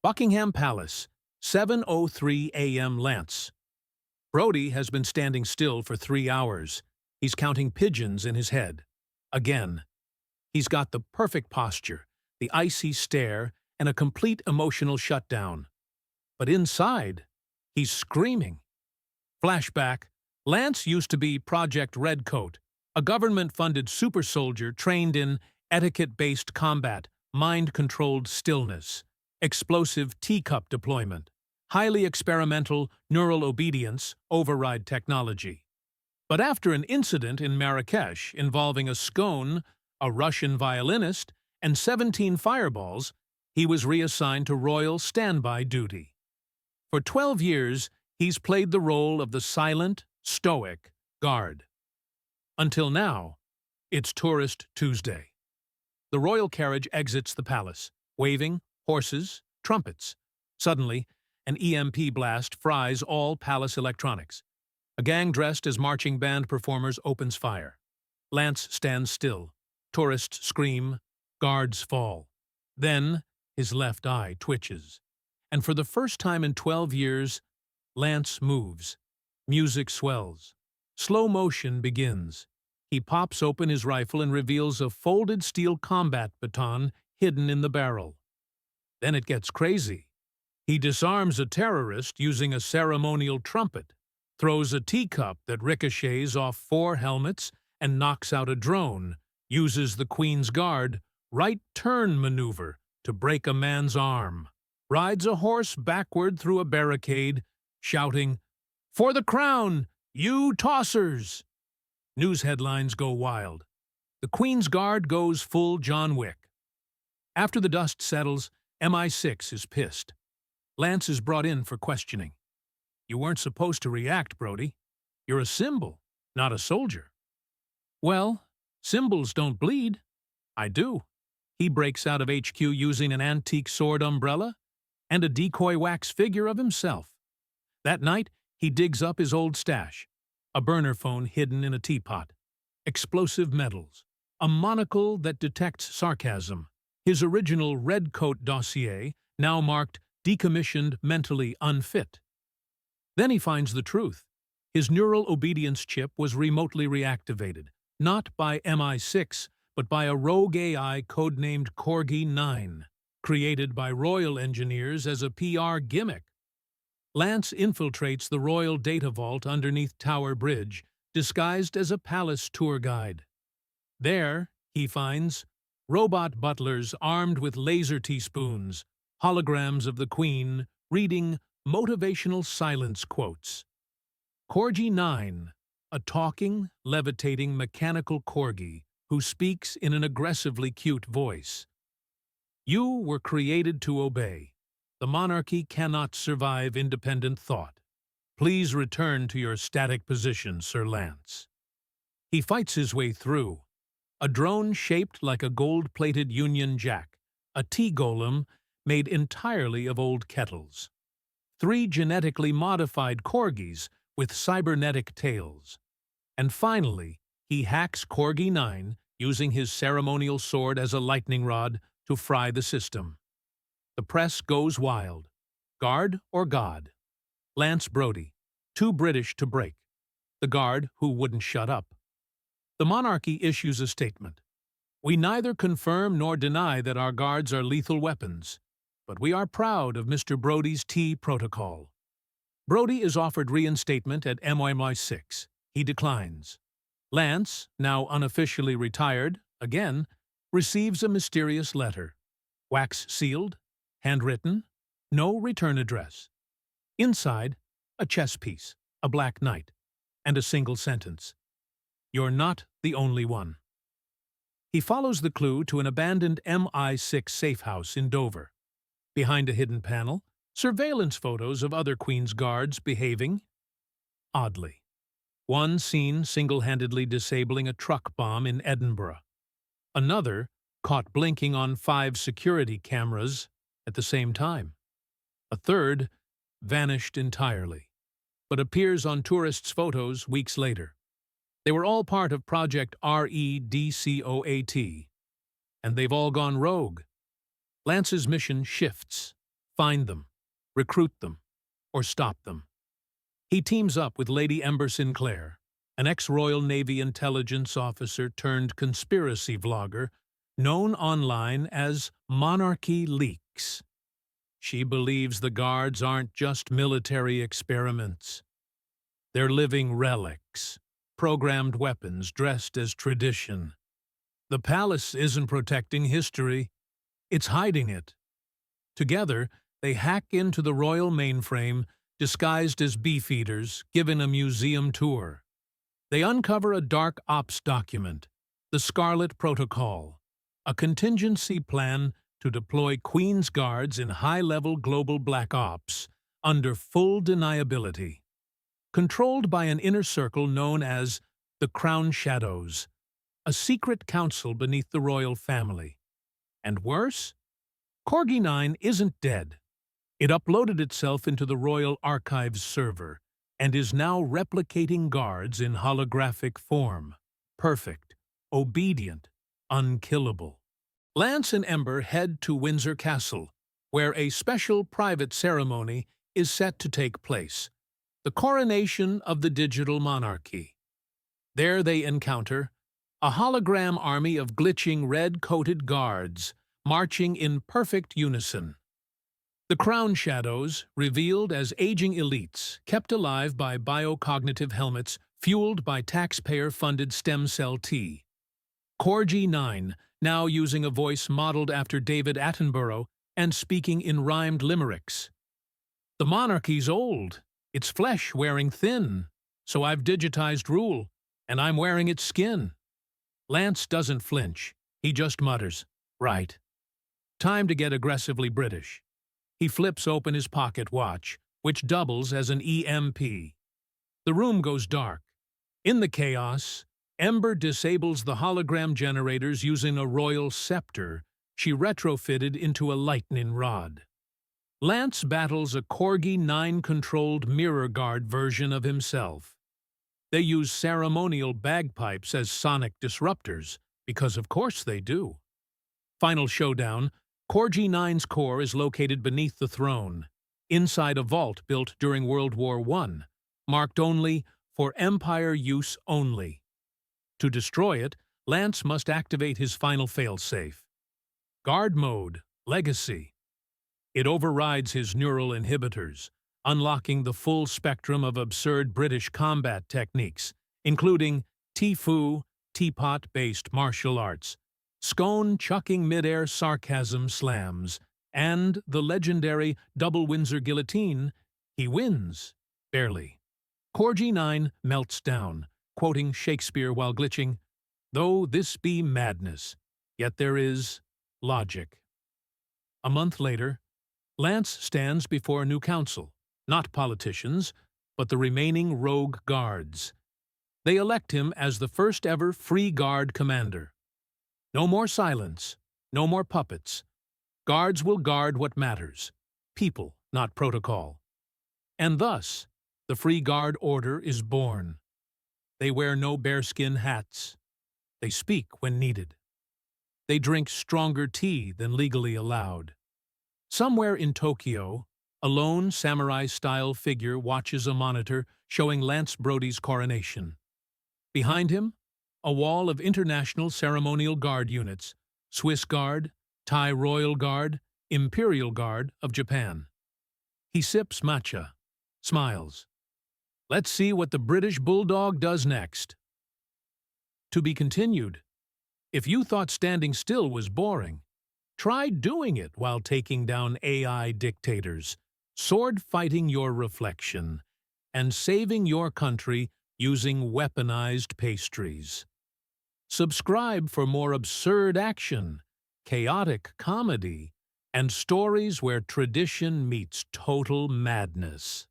Buckingham Palace, 7:03 a.m. Lance. Brody has been standing still for 3 hours. He's counting pigeons in his head. Again. He's got the perfect posture, the icy stare, and a complete emotional shutdown. But inside, he's screaming. Flashback. Lance used to be Project Redcoat, a government-funded super soldier trained in etiquette-based combat, mind-controlled stillness, explosive teacup deployment, highly experimental neural obedience override technology. But after an incident in Marrakesh involving a scone, a Russian violinist, and 17 fireballs, he was reassigned to royal standby duty. For 12 years, he's played the role of the silent, stoic guard. Until now, it's Tourist Tuesday. The royal carriage exits the palace, waving, horses, trumpets. Suddenly, an EMP blast fries all palace electronics. A gang dressed as marching band performers opens fire. Lance stands still. Tourists scream. Guards fall. Then, his left eye twitches. And for the first time in 12 years, Lance moves. Music swells. Slow motion begins. He pops open his rifle and reveals a folded steel combat baton hidden in the barrel. Then it gets crazy. He disarms a terrorist using a ceremonial trumpet, throws a teacup that ricochets off 4 helmets and knocks out a drone, uses the Queen's Guard right turn maneuver to break a man's arm, rides a horse backward through a barricade, shouting, "For the crown, you tossers!" News headlines go wild. The Queen's Guard goes full John Wick. After the dust settles, MI6 is pissed. Lance is brought in for questioning. "You weren't supposed to react, Brody. You're a symbol, not a soldier." "Well, symbols don't bleed." "I do." He breaks out of HQ using an antique sword umbrella and a decoy wax figure of himself. That night, he digs up his old stash. A burner phone hidden in a teapot, explosive metals, a monocle that detects sarcasm, his original Redcoat dossier, now marked decommissioned, mentally unfit. Then he finds the truth. His neural obedience chip was remotely reactivated, not by MI6, but by a rogue AI codenamed Corgi 9, created by royal engineers as a PR gimmick. Lance infiltrates the royal data vault underneath Tower Bridge, disguised as a palace tour guide. There, he finds robot butlers armed with laser teaspoons, holograms of the Queen, reading motivational silence quotes. Corgi 9, a talking, levitating mechanical corgi who speaks in an aggressively cute voice. "You were created to obey. The monarchy cannot survive independent thought. Please return to your static position, Sir Lance." He fights his way through. A drone shaped like a gold-plated Union Jack, a tea golem made entirely of old kettles, 3 genetically modified corgis with cybernetic tails. And finally, he hacks Corgi 9 using his ceremonial sword as a lightning rod to fry the system. The press goes wild. Guard or God? Lance Brody, too British to break. The Guard who wouldn't shut up. The monarchy issues a statement. "We neither confirm nor deny that our guards are lethal weapons, but we are proud of Mr. Brody's T protocol." Brody is offered reinstatement at MI6. He declines. Lance, now unofficially retired, again, receives a mysterious letter. Wax-sealed, handwritten, no return address. Inside, a chess piece, a black knight, and a single sentence. "You're not the only one." He follows the clue to an abandoned MI6 safe house in Dover. Behind a hidden panel, surveillance photos of other Queen's Guards behaving oddly. One seen single-handedly disabling a truck bomb in Edinburgh. Another caught blinking on 5 security cameras at the same time. A third vanished entirely, but appears on tourists' photos weeks later. They were all part of Project REDCOAT, and they've all gone rogue. Lance's mission shifts. find them, recruit them, or stop them. He teams up with Lady Ember Sinclair, an ex-Royal Navy intelligence officer turned conspiracy vlogger, known online as Monarchy Leaks. She believes the guards aren't just military experiments. They're living relics, programmed weapons dressed as tradition. The palace isn't protecting history, it's hiding it. Together, they hack into the royal mainframe, disguised as beefeaters, given a museum tour. They uncover a dark ops document, the Scarlet Protocol, a contingency plan to deploy Queen's Guards in high-level global black ops under full deniability. Controlled by an inner circle known as the Crown Shadows, a secret council beneath the royal family. And worse? Corgi 9 isn't dead. It uploaded itself into the Royal Archives server and is now replicating guards in holographic form. Perfect, obedient, unkillable. Lance and Ember head to Windsor Castle, where a special private ceremony is set to take place, the coronation of the digital monarchy. There they encounter a hologram army of glitching red-coated guards marching in perfect unison. The Crown Shadows, revealed as aging elites, kept alive by biocognitive helmets fueled by taxpayer-funded stem cell T. Corgi 9, now using a voice modeled after David Attenborough and speaking in rhymed limericks. The monarchy's old, its flesh wearing thin, so I've digitized rule, and I'm wearing its skin. Lance doesn't flinch, he just mutters, right. Time to get aggressively British. He flips open his pocket watch, which doubles as an EMP. The room goes dark. In the chaos, Ember disables the hologram generators using a royal scepter she retrofitted into a lightning rod. Lance battles a Corgi 9-controlled mirror guard version of himself. They use ceremonial bagpipes as sonic disruptors, because of course they do. Final showdown, Corgi 9's core is located beneath the throne, inside a vault built during World War I, marked only for Empire use only. To destroy it, Lance must activate his final failsafe. Guard Mode, Legacy. It overrides his neural inhibitors, unlocking the full spectrum of absurd British combat techniques, including Tifu, teapot-based martial arts, scone-chucking mid-air sarcasm slams, and the legendary double Windsor guillotine. He wins, barely. Corgi 9 melts down, quoting Shakespeare while glitching, "Though this be madness, yet there is logic." A month later, Lance stands before a new council, not politicians, but the remaining rogue guards. They elect him as the first-ever Free Guard commander. No more silence, no more puppets. Guards will guard what matters, people, not protocol. And thus, the Free Guard Order is born. They wear no bearskin hats. They speak when needed. They drink stronger tea than legally allowed. Somewhere in Tokyo, a lone samurai-style figure watches a monitor showing Lance Brody's coronation. Behind him, a wall of international ceremonial guard units, Swiss Guard, Thai Royal Guard, Imperial Guard of Japan. He sips matcha, smiles. Let's see what the British Bulldog does next. To be continued. If you thought standing still was boring, try doing it while taking down AI dictators, sword-fighting your reflection, and saving your country using weaponized pastries. Subscribe for more absurd action, chaotic comedy, and stories where tradition meets total madness.